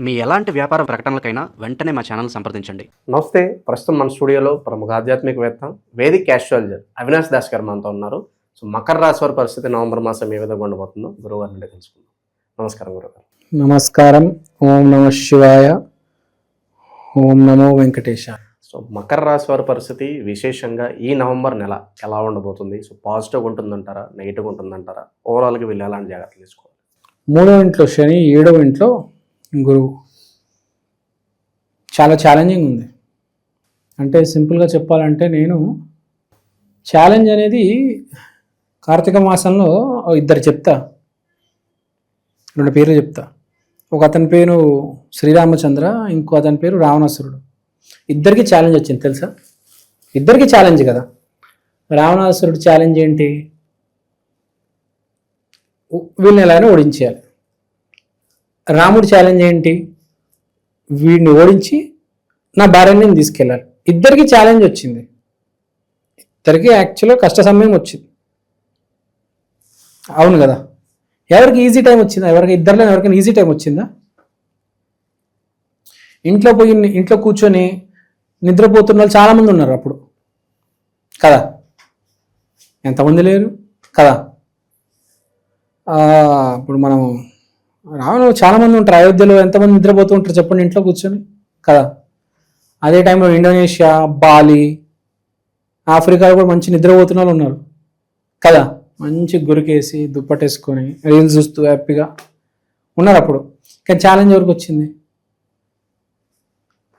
మీ ఎలాంటి వ్యాపార ప్రకటనలకైనా వెంటనే మా ఛానల్ సంప్రదించండి. నమస్తే. ప్రస్తుతం మన స్టూడియోలో ప్రముఖ ఆధ్యాత్మికవేత్త వేదిక్ ఆస్ట్రాలజర్ అవినాష్ దాస్ గారు మనతో ఉన్నారు. సో మకర రాశి వారి పరిస్థితి నవంబర్ మాసం ఏ విధంగా ఉండబోతుందో గురువుగారి నుండి తెలుసుకుందాం. నమస్కారం గురుగారు. నమస్కారం. ఓం నమ శివాయ. ఓం నమో వెంకటేశాయ. సో మకర రాశి వారి పరిస్థితి విశేషంగా ఈ నవంబర్ నెల ఎలా ఉండబోతుంది? సో పాజిటివ్గా ఉంటుందంటారా, నెగిటివ్గా ఉంటుందంటారా? ఓవరాల్గా వీళ్ళు ఎలాంటి జాగ్రత్తలు తీసుకోవాలి? 3వ ఇంట్లో శని, 7వ ఇంట్లో గురువు. చాలా ఛాలెంజింగ్ ఉంది. అంటే సింపుల్గా చెప్పాలంటే నేను ఛాలెంజ్ అనేది కార్తీక మాసంలో ఇద్దరు చెప్తా, 2 పేర్లు చెప్తా. ఒక అతని పేరు శ్రీరామచంద్ర, ఇంకో అతని పేరు రావణాసురుడు. ఇద్దరికి ఛాలెంజ్ వచ్చింది తెలుసా? ఇద్దరికి ఛాలెంజ్ కదా. రావణాసురుడు ఛాలెంజ్ ఏంటి? వీళ్ళని ఎలాగైనా ఓడించేయాలి. రాముడు ఛాలెంజ్ ఏంటి? వీడిని ఓడించి నా భార్యని నేను తీసుకెళ్ళాలి. ఇద్దరికి ఛాలెంజ్ వచ్చింది. ఇద్దరికి యాక్చువల్గా కష్ట సమయం వచ్చింది. అవును కదా. ఎవరికి ఈజీ టైం వచ్చిందా? ఇద్దరిలో ఎవరికైనా ఈజీ టైం వచ్చిందా? ఇంట్లో కూర్చొని నిద్రపోతున్న వాళ్ళు చాలామంది ఉన్నారు అప్పుడు కదా. ఎంతమంది లేరు కదా. ఇప్పుడు మనం రావణ చాలామంది ఉంటారు. అయోధ్యలో ఎంతమంది నిద్రపోతూ ఉంటారు చెప్పండి, ఇంట్లో కూర్చొని కదా. అదే టైంలో ఇండోనేషియా, బాలి, ఆఫ్రికాలో కూడా మంచి నిద్రపోతున్న వాళ్ళు ఉన్నారు కదా. మంచి గురికేసి దుప్పటేసుకొని రీల్స్ చూస్తూ హ్యాపీగా ఉన్నారు అప్పుడు. కానీ ఛాలెంజ్ ఎవరికి వచ్చింది?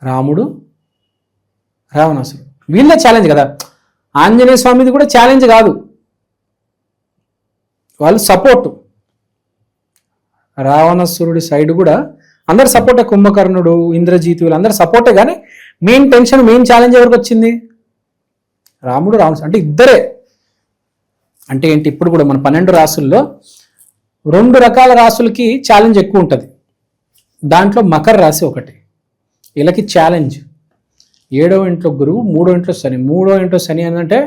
రాముడు, రావణాసురుడు. వీళ్ళే ఛాలెంజ్ కదా. ఆంజనేయ స్వామిది కూడా ఛాలెంజ్ కాదు, వాళ్ళు సపోర్టు. రావణాసురుడి సైడ్ కూడా అందరు సపోర్టే. కుంభకర్ణుడు, ఇంద్రజీతు వీళ్ళందరూ సపోర్టే. కానీ మెయిన్ టెన్షన్, మెయిన్ ఛాలెంజ్ ఎవరికి వచ్చింది? రాముడు, రావణాసురుడు. అంటే ఇద్దరే. అంటే ఏంటి? ఇప్పుడు కూడా మన 12 రాసుల్లో 2 రకాల రాసులకి ఛాలెంజ్ ఎక్కువ ఉంటుంది. దాంట్లో మకర రాశి ఒకటి. వీళ్ళకి ఛాలెంజ్ 7వ ఇంట్లో గురువు, 3వ ఇంట్లో శని. 3వ ఇంట్లో శని అంటే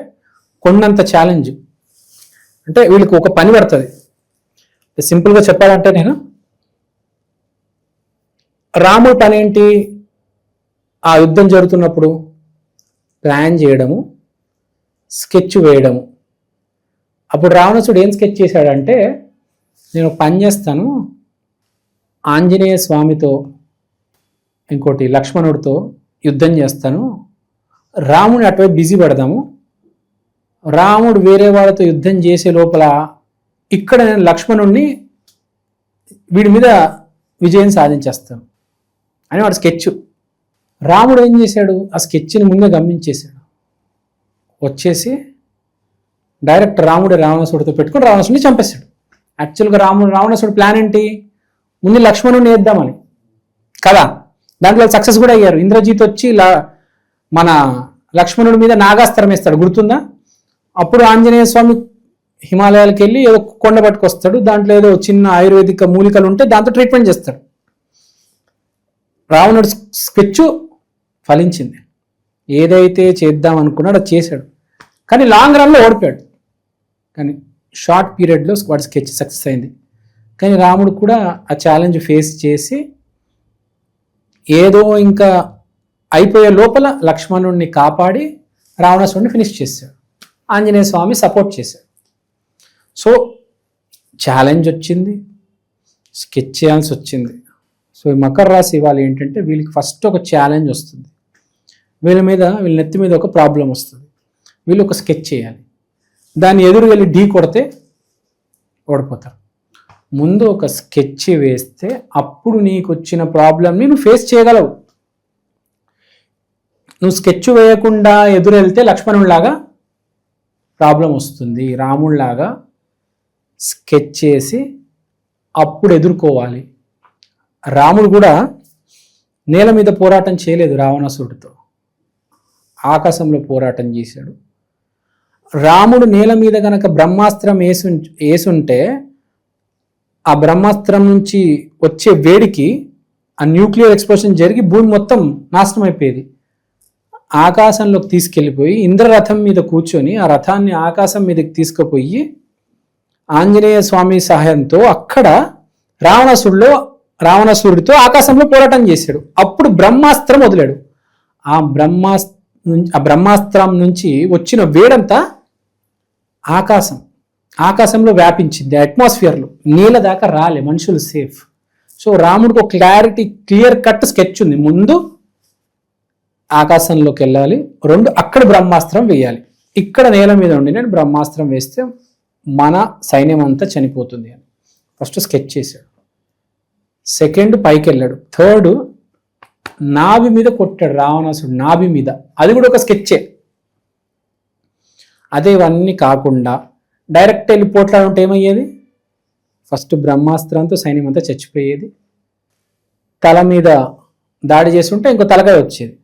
కొండంత ఛాలెంజ్. అంటే వీళ్ళకి ఒక పని పడుతుంది. సింపుల్గా చెప్పాలంటే నేను రాముడి పని ఏంటి? ఆ యుద్ధం జరుగుతున్నప్పుడు ప్లాన్ చేయడము, స్కెచ్ వేయడము. అప్పుడు రావణాసుడు ఏం స్కెచ్ చేశాడంటే, నేను పని చేస్తాను, ఆంజనేయ స్వామితో ఇంకోటి లక్ష్మణుడితో యుద్ధం చేస్తాను, రాముని అటువైపు బిజీ పెడదాము, రాముడు వేరే వాళ్ళతో యుద్ధం చేసే లోపల ఇక్కడ నేను లక్ష్మణుడిని వీడి మీద విజయం సాధించేస్తాను అని వాడు స్కెచ్. రాముడు ఏం చేశాడు? ఆ స్కెచ్ని ముందే గమనించేశాడు. వచ్చేసి డైరెక్ట్ రావణాసుడితో పెట్టుకుని రావణాసుడిని చంపేశాడు. యాక్చువల్గా రావణాసుడి ప్లాన్ ఏంటి? ముందు లక్ష్మణుడిని వేద్దామని కదా. దాంట్లో సక్సెస్ కూడా అయ్యారు. ఇంద్రజీత్ వచ్చి మన లక్ష్మణుడి మీద నాగాస్త్రం వేస్తాడు, గుర్తుందా? అప్పుడు ఆంజనేయ స్వామి హిమాలయాలకు వెళ్ళి ఏదో కొండ పట్టుకొస్తాడు. దాంట్లో ఏదో చిన్న ఆయుర్వేదిక మూలికలు ఉంటే దాంతో ట్రీట్మెంట్ చేస్తాడు. రావణుడు స్కెచ్ ఫలించింది. ఏదైతే చేద్దాం అనుకున్నాడో అది చేశాడు. కానీ లాంగ్ రన్లో ఓడిపోయాడు. కానీ షార్ట్ పీరియడ్లో వాడి స్కెచ్ సక్సెస్ అయింది. కానీ రాముడు కూడా ఆ ఛాలెంజ్ ఫేస్ చేసి ఏదో ఇంకా అయిపోయే లోపల లక్ష్మణుడిని కాపాడి రావణాసురుడిని ఫినిష్ చేశాడు. ఆంజనేయ స్వామి సపోర్ట్ చేశాడు. సో ఛాలెంజ్ వచ్చింది, స్కెచ్ చేయాల్సి వచ్చింది. సో ఈ మకర రాశి వాళ్ళు ఏంటంటే వీళ్ళకి ఫస్ట్ ఒక ఛాలెంజ్ వస్తుంది. వీళ్ళ నెత్తి మీద ఒక ప్రాబ్లం వస్తుంది. వీళ్ళు ఒక స్కెచ్ చేయాలి. దాన్ని ఎదురు వెళ్ళి ఢీ కొడితే ఓడిపోతారు. ముందు ఒక స్కెచ్ వేస్తే అప్పుడు నీకు వచ్చిన ప్రాబ్లమ్ని నువ్వు ఫేస్ చేయగలవు. నువ్వు స్కెచ్ వేయకుండా ఎదురు వెళ్తే లక్ష్మణుడిలాగా ప్రాబ్లం వస్తుంది. రాముడిలాగా స్కెచ్ చేసి అప్పుడు ఎదుర్కోవాలి. రాముడు కూడా నేల మీద పోరాటం చేయలేదు, రావణాసురుడితో ఆకాశంలో పోరాటం చేశాడు. రాముడు నేల మీద కనుక బ్రహ్మాస్త్రం వేసుంటే ఆ బ్రహ్మాస్త్రం నుంచి వచ్చే వేడికి ఆ న్యూక్లియర్ ఎక్స్ప్లోషన్ జరిగి భూమి మొత్తం నాశనం అయిపోయేది. ఆకాశంలోకి తీసుకెళ్ళిపోయి ఇంద్రరథం మీద కూర్చొని ఆ రథాన్ని ఆకాశం మీదకి తీసుకుపోయి ఆంజనేయ స్వామి సహాయంతో అక్కడ రావణాసుడిలో రావణాసురుడితో ఆకాశంలో పోరాటం చేశాడు. అప్పుడు బ్రహ్మాస్త్రం వదిలాడు. ఆ బ్రహ్మాస్త్రం నుంచి వచ్చిన వేడంతా ఆకాశంలో వ్యాపించింది. అట్మాస్ఫియర్లో నీళ్ళ దాకా రాలే, మనుషులు సేఫ్. సో రాముడికి ఒక క్లియర్ కట్ స్కెచ్ ఉంది. ముందు ఆకాశంలోకి వెళ్ళాలి, 2 అక్కడ బ్రహ్మాస్త్రం వేయాలి, ఇక్కడ నేల మీద ఉండి నేను బ్రహ్మాస్త్రం వేస్తే మన సైన్యం అంతా చనిపోతుంది అని ఫస్ట్ స్కెచ్ చేశాడు. సెకండ్ పైకి వెళ్ళాడు. థర్డ్ నాభి మీద కొట్టాడు రావణాసుడు, నాభి మీద. అది కూడా ఒక స్కెచ్చే. అదే ఇవన్నీ కాకుండా డైరెక్ట్ వెళ్ళి పోట్లాడుంటే ఏమయ్యేది? ఫస్ట్ బ్రహ్మాస్త్రంతో సైన్యం అంతా చచ్చిపోయేది. తల మీద దాడి చేసి ఉంటే ఇంకో తలకాయ వచ్చేది.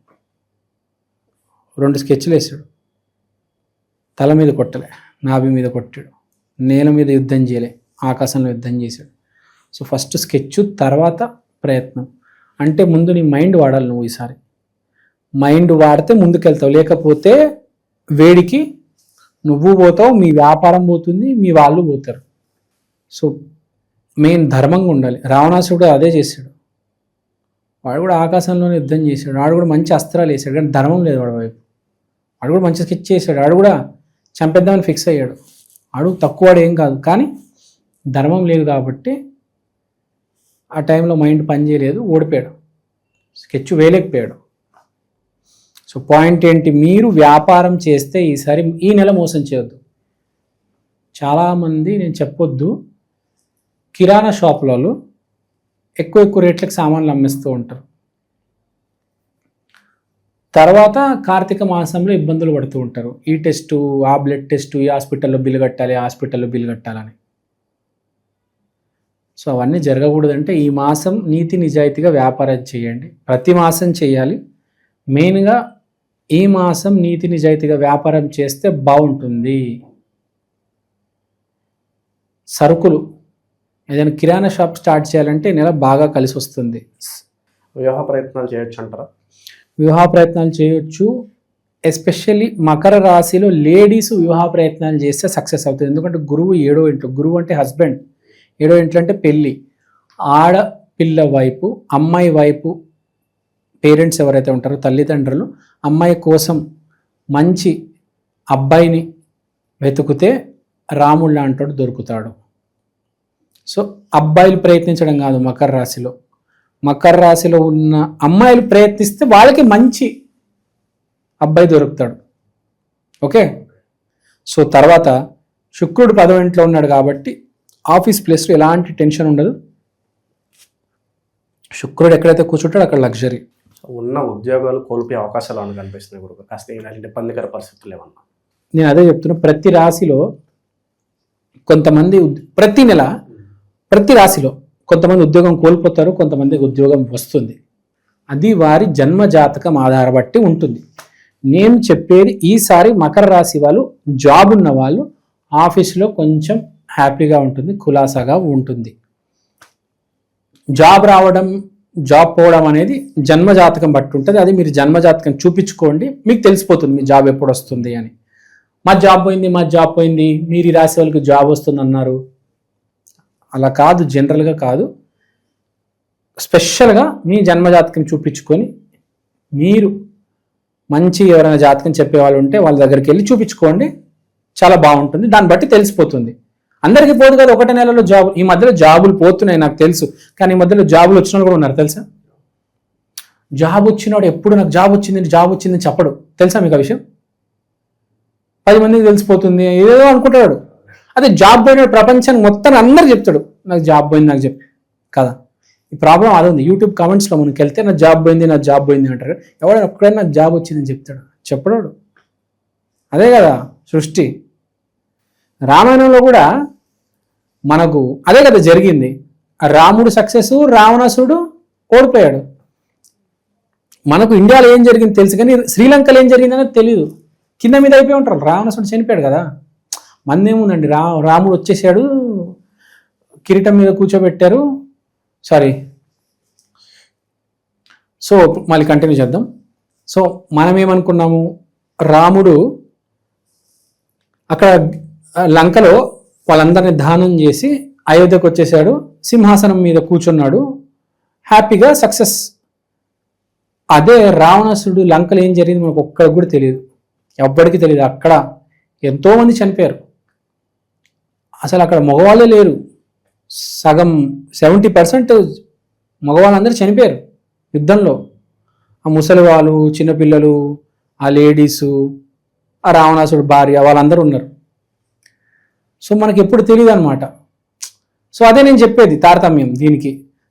2 స్కెచ్లు వేసాడు. తల మీద కొట్టలే, నాభి మీద కొట్టాడు. నేల మీద యుద్ధం చేయలే, ఆకాశంలో యుద్ధం చేశాడు. సో ఫస్ట్ స్కెచ్, తర్వాత ప్రయత్నం. అంటే ముందు నీ మైండ్ వాడాలి నువ్వు. ఈసారి మైండ్ వాడితే ముందుకెళ్తావు, లేకపోతే వేడికి నువ్వు పోతావు, మీ వ్యాపారం పోతుంది, మీ వాళ్ళు పోతారు. సో మెయిన్ ధర్మంగా ఉండాలి. రావణాసుడు అదే చేశాడు. వాడు కూడా ఆకాశంలోనే యుద్ధం చేశాడు. వాడు కూడా మంచి అస్త్రాలు వేసాడు, కానీ ధర్మం లేదు వాడి వైపు. వాడు కూడా మంచి స్కెచ్ చేశాడు. వాడు కూడా చంపేద్దామని ఫిక్స్ అయ్యాడు. వాడు తక్కువవాడు ఏం కాదు, కానీ ధర్మం లేదు కాబట్టి ఆ టైంలో మైండ్ పనిచేయలేదు, ఓడిపోయాడు, స్కెచ్ వేయలేకపోయాడు. సో పాయింట్ ఏంటి? మీరు వ్యాపారం చేస్తే ఈసారి ఈ నెల మోసం చేయొద్దు. చాలామంది, నేను చెప్పొద్దు, కిరాణా షాపులలో ఎక్కువ రేట్లకు సామాన్లు అమ్మేస్తూ ఉంటారు. తర్వాత కార్తీక మాసంలో ఇబ్బందులు పడుతూ ఉంటారు. ఈ టెస్టు, ఆ బ్లడ్ టెస్టు, ఈ హాస్పిటల్లో బిల్లు కట్టాలి, హాస్పిటల్లో బిల్లు కట్టాలని. సో అవన్నీ జరగకూడదంటే ఈ మాసం నీతి నిజాయితీగా వ్యాపారం చేయండి. ప్రతి మాసం చేయాలి. మెయిన్గా ఈ మాసం నీతి నిజాయితీగా వ్యాపారం చేస్తే బాగుంటుంది. సరుకులు ఏదైనా కిరాణా షాప్ స్టార్ట్ చేయాలంటే నెల బాగా కలిసి వస్తుంది. వివాహ ప్రయత్నాలు చేయొచ్చు అంటారా? వివాహ ప్రయత్నాలు చేయొచ్చు. ఎస్పెషల్లీ మకర రాశిలో లేడీస్ వివాహ ప్రయత్నాలు చేస్తే సక్సెస్ అవుతుంది. ఎందుకంటే గురువు 7వ ఇంట్లో, గురువు అంటే హస్బెండ్, 7వ ఇంట్లో అంటే పెళ్ళి. ఆడపిల్ల వైపు, అమ్మాయి వైపు పేరెంట్స్ ఎవరైతే ఉంటారో, తల్లిదండ్రులు అమ్మాయి కోసం మంచి అబ్బాయిని వెతుకుతే రాముడు లాంటోడు దొరుకుతాడు. సో అబ్బాయిలు ప్రయత్నించడం కాదు, మకర రాశిలో ఉన్న అమ్మాయిలు ప్రయత్నిస్తే వాళ్ళకి మంచి అబ్బాయి దొరుకుతాడు. ఓకే. సో తర్వాత శుక్రుడు 10వ ఇంట్లో ఉన్నాడు కాబట్టి ఆఫీస్ ప్లేస్లో ఎలాంటి టెన్షన్ ఉండదు. శుక్రుడు ఎక్కడైతే కూర్చుంటాడో అక్కడ లగ్జరీ. ఉన్న ఉద్యోగాలు కోల్పోయే అవకాశాలు అని కనిపిస్తున్నాయి గురువు. కాస్త ఇలాంటి ఇబ్బందికర పరిస్థితులు ఏమన్నా? నేను అదే చెప్తున్నా, ప్రతి రాశిలో కొంతమంది, ప్రతి నెల ప్రతి రాశిలో కొంతమంది ఉద్యోగం కోల్పోతారు, కొంతమందికి ఉద్యోగం వస్తుంది. అది వారి జన్మ జాతకం ఆధారబట్టి ఉంటుంది. నేను చెప్పేది ఈసారి మకర రాశి వాళ్ళు, జాబ్ ఉన్న వాళ్ళు ఆఫీస్లో కొంచెం హ్యాపీగా ఉంటుంది, కులాసాగా ఉంటుంది. జాబ్ రావడం, జాబ్ పోవడం అనేది జన్మజాతకం బట్టి ఉంటుంది. అది మీరు జన్మజాతకం చూపించుకోండి, మీకు తెలిసిపోతుంది మీ జాబ్ ఎప్పుడు వస్తుంది అని. మా జాబ్ పోయింది, మీరు ఈ రాశి వాళ్ళకి జాబ్ వస్తుంది అన్నారు. అలా కాదు, జనరల్గా కాదు, స్పెషల్గా మీ జన్మజాతకం చూపించుకొని, మీరు మంచి ఎవరైనా జాతకం చెప్పేవాళ్ళు ఉంటే వాళ్ళ దగ్గరికి వెళ్ళి చూపించుకోండి, చాలా బాగుంటుంది. దాన్ని బట్టి తెలిసిపోతుంది. అందరికీ పోదు కదా ఒకటే నెలలో జాబ్. ఈ మధ్యలో జాబులు పోతున్నాయి నాకు తెలుసు, కానీ ఈ మధ్యలో జాబులు వచ్చిన వాళ్ళు కూడా ఉన్నారు తెలుసా. జాబ్ వచ్చినవాడు ఎప్పుడు నాకు జాబ్ వచ్చిందని చెప్పడు, తెలుసా మీకు ఆ విషయం? 10 మందికి తెలిసిపోతుంది, ఏదో అనుకుంటాడు. అదే జాబ్ పోయిన ప్రపంచానికి మొత్తం అందరు చెప్తాడు, నాకు జాబ్ పోయింది, నాకు చెప్పి కదా. ఈ ప్రాబ్లం అది ఉంది. యూట్యూబ్ కామెంట్స్లో మనకి వెళ్తే నా జాబ్ పోయింది అంటారు. ఎవడైనా ఒక్కడైనా నాకు జాబ్ వచ్చిందని చెప్తాడు? చెప్పడాడు. అదే కదా సృష్టి. రామాయణంలో కూడా మనకు అదే కదా జరిగింది. రాముడు సక్సెస్, రావణాసుడు ఓడిపోయాడు. మనకు ఇండియాలో ఏం జరిగింది తెలుసు, కానీ శ్రీలంకలో ఏం జరిగింది అనేది తెలియదు. కింద మీద అయిపోయి ఉంటారు. రావణాసుడు చనిపోయాడు కదా. మందేముందండి, రాముడు వచ్చేసాడు, కిరీటం మీద కూర్చోబెట్టారు. సారీ, సో మళ్ళీ కంటిన్యూ చేద్దాం. సో మనం ఏమనుకున్నాము, రాముడు అక్కడ లంకలో వాళ్ళందరినీ దానం చేసి అయోధ్యకు వచ్చేసాడు, సింహాసనం మీద కూర్చున్నాడు, హ్యాపీగా సక్సెస్. అదే రావణాసుడు లంకలో ఏం జరిగింది మనకు ఒక్కడికి కూడా తెలియదు, ఎవ్వడికి తెలియదు. అక్కడ ఎంతోమంది చనిపోయారు, అసలు అక్కడ మగవాళ్ళే లేరు. సగం 70% మగవాళ్ళందరూ చనిపోయారు యుద్ధంలో. ఆ ముసలి వాళ్ళు, చిన్నపిల్లలు, ఆ లేడీసు, ఆ రావణాసుడు భార్య, వాళ్ళందరూ ఉన్నారు. సో మనకి ఎప్పుడు తెలియదు అనమాట. సో అదే నేను చెప్పేది తారతమ్యం. దీనికి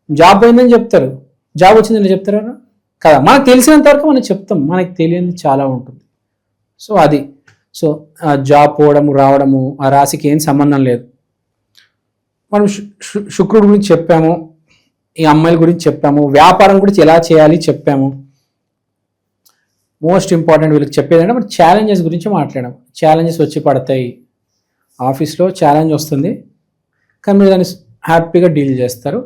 జాబ్ పోయిందని చెప్తారు, జాబ్ వచ్చిందని చెప్తారు కదా. మనకు తెలిసినంత వరకు మనం చెప్తాం, మనకి తెలియనిది చాలా ఉంటుంది. సో అది. సో ఆ జాబ్ పోవడము రావడము ఆ రాశికి ఏం సంబంధం లేదు. మనం శుక్రుడి గురించి చెప్పాము, ఈ అమ్మాయిల గురించి చెప్పాము, వ్యాపారం గురించి ఎలా చేయాలి చెప్పాము. మోస్ట్ ఇంపార్టెంట్ వీళ్ళకి చెప్పేదంటే మనం ఛాలెంజెస్ గురించి మాట్లాడాం. ఛాలెంజెస్ వచ్చి పడతాయి, ఆఫీస్లో ఛాలెంజ్ వస్తుంది, కానీ మీరు దాన్ని హ్యాపీగా డీల్ చేస్తారు.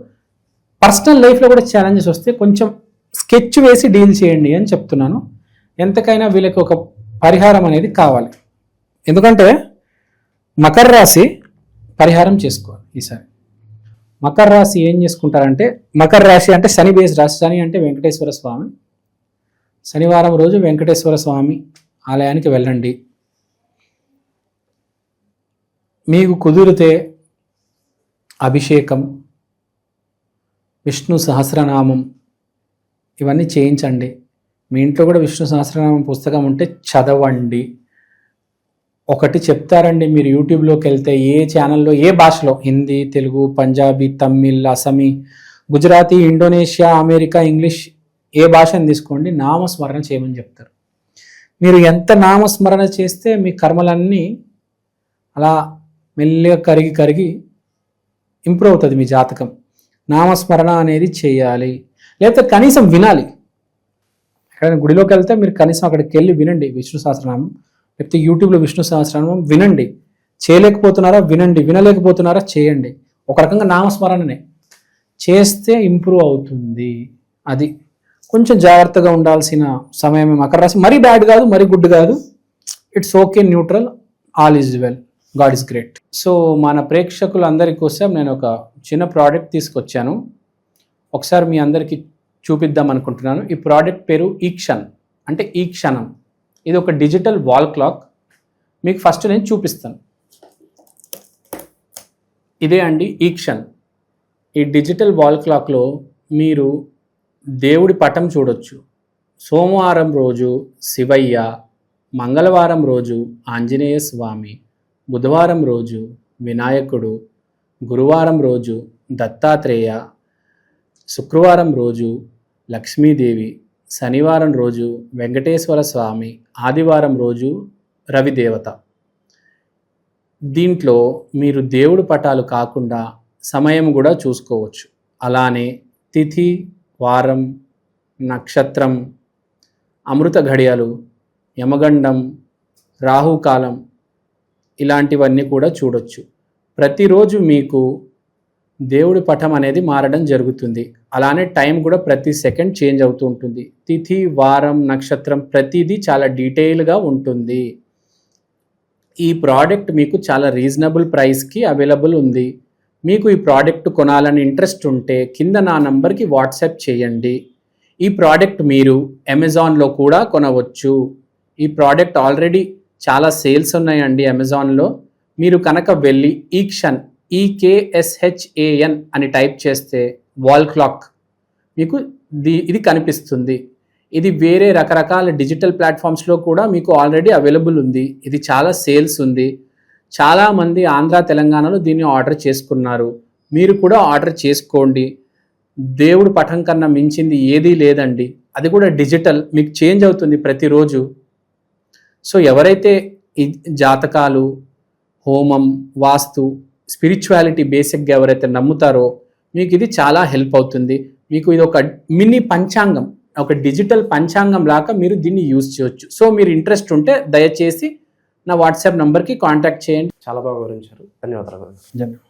పర్సనల్ లైఫ్లో కూడా ఛాలెంజెస్ వస్తే కొంచెం స్కెచ్ వేసి డీల్ చేయండి అని చెప్తున్నాను. ఎంతకైనా వీళ్ళకి ఒక పరిహారం అనేది కావాలి. ఎందుకంటే మకర రాశి పరిహారం చేసుకోవాలి ఈసారి. మకర రాశి ఏం చేసుకుంటారంటే, మకర రాశి అంటే శని బేస్ రాశి. శని అంటే వెంకటేశ్వర స్వామి. శనివారం రోజు వెంకటేశ్వర స్వామి ఆలయానికి వెళ్ళండి. మీకు కుదిరితే అభిషేకం, విష్ణు సహస్రనామం ఇవన్నీ చేయించండి. మీ ఇంట్లో కూడా విష్ణు సహస్రనామం పుస్తకం ఉంటే చదవండి. ఒకటి చెప్తారండి, మీరు యూట్యూబ్లోకి వెళ్తే ఏ ఛానల్లో ఏ భాషలో, Hindi, Telugu, Punjabi, Tamil, Asami, Gujarati, Indonesia, America, English, ఏ భాషను తీసుకోండి, నామస్మరణ చేయమని చెప్తారు. మీరు ఎంత నామస్మరణ చేస్తే మీ కర్మలన్నీ అలా మెల్లిగా కరిగి కరిగి ఇంప్రూవ్ అవుతుంది మీ జాతకం. నామస్మరణ అనేది చేయాలి, లేకపోతే కనీసం వినాలి. ఎక్కడైనా గుడిలోకి వెళ్తే మీరు కనీసం అక్కడికి వెళ్ళి వినండి విష్ణు సహస్రనామం, లేకపోతే యూట్యూబ్లో విష్ణు సహస్రనామం వినండి. చేయలేకపోతున్నారా వినండి, వినలేకపోతున్నారా చేయండి. ఒక రకంగా నామస్మరణనే చేస్తే ఇంప్రూవ్ అవుతుంది. అది కొంచెం జాగ్రత్తగా ఉండాల్సిన సమయమే మకర రాశి. మరీ బ్యాడ్ కాదు, మరీ గుడ్ కాదు, it's okay, neutral, all is well, God is great. So మన ప్రేక్షకులందరి కోసం నేను ఒక చిన్న ప్రోడక్ట్ తీసుకొచ్చాను, ఒకసారి మీ అందరికీ చూపిద్దాం అనుకుంటున్నాను. ఈ ప్రోడక్ట్ పేరు ఈక్షన్, అంటే ఈ క్షణం. ఇది ఒక డిజిటల్ వాల్ క్లాక్. మీకు ఫస్ట్ నేను చూపిస్తాను. ఇదే అండి ఈక్షన్. ఈ డిజిటల్ వాల్ క్లాక్లో మీరు దేవుడి పటం చూడొచ్చు. సోమవారం రోజు శివయ్య, మంగళవారం రోజు ఆంజనేయ స్వామి, బుధవారం రోజు వినాయకుడు, గురువారం రోజు దత్తాత్రేయ, శుక్రవారం రోజు లక్ష్మీదేవి, శనివారం రోజు వెంకటేశ్వర స్వామి, ఆదివారం రోజు రవిదేవత. దీంట్లో మీరు దేవుడి పటాలు కాకుండా సమయం కూడా చూసుకోవచ్చు. అలానే తిథి, వారం, నక్షత్రం, అమృత ఘడియలు, యమగండం, రాహుకాలం ఇలాంటివన్నీ కూడా చూడొచ్చు. ప్రతిరోజు మీకు దేవుడి పటం అనేది మారడం జరుగుతుంది. అలానే టైం కూడా ప్రతి సెకండ్ చేంజ్ అవుతూ ఉంటుంది. తిథి, వారం, నక్షత్రం ప్రతిదీ చాలా డీటెయిల్గా ఉంటుంది. ఈ ప్రోడక్ట్ మీకు చాలా రీజనబుల్ ప్రైస్కి అవైలబుల్ ఉంది. మీకు ఈ ప్రోడక్ట్ కొనాలని ఇంట్రెస్ట్ ఉంటే కింద నా నంబర్కి వాట్సాప్ చేయండి. ఈ ప్రోడక్ట్ మీరు అమెజాన్లో కూడా కొనవచ్చు. ఈ ప్రోడక్ట్ ఆల్రెడీ చాలా సేల్స్ ఉన్నాయండి అమెజాన్లో. మీరు కనుక వెళ్ళి ఈక్షన్, EKSHAN అని టైప్ చేస్తే వాల్ క్లాక్ మీకు ఇది కనిపిస్తుంది. ఇది వేరే రకరకాల డిజిటల్ ప్లాట్ఫామ్స్లో కూడా మీకు ఆల్రెడీ అవైలబుల్ ఉంది. ఇది చాలా సేల్స్ ఉంది. చాలామంది ఆంధ్ర, తెలంగాణలో దీన్ని ఆర్డర్ చేసుకున్నారు. మీరు కూడా ఆర్డర్ చేసుకోండి. దేవుడి పటం కన్నా మించింది ఏదీ లేదండి. అది కూడా డిజిటల్, మీకు చేంజ్ అవుతుంది ప్రతిరోజు. సో ఎవరైతే ఈ జాతకాలు, హోమం, వాస్తు, స్పిరిచువాలిటీ బేసిక్గా ఎవరైతే నమ్ముతారో మీకు ఇది చాలా హెల్ప్ అవుతుంది. మీకు ఇది ఒక మినీ పంచాంగం, ఒక డిజిటల్ పంచాంగం లాగా మీరు దీన్ని యూజ్ చేయొచ్చు. సో మీరు ఇంట్రెస్ట్ ఉంటే దయచేసి నా వాట్సాప్ నంబర్కి కాంటాక్ట్ చేయండి. చాలా బాగా వివరించారు. ధన్యవాదాలు. ధన్యవాదాలు.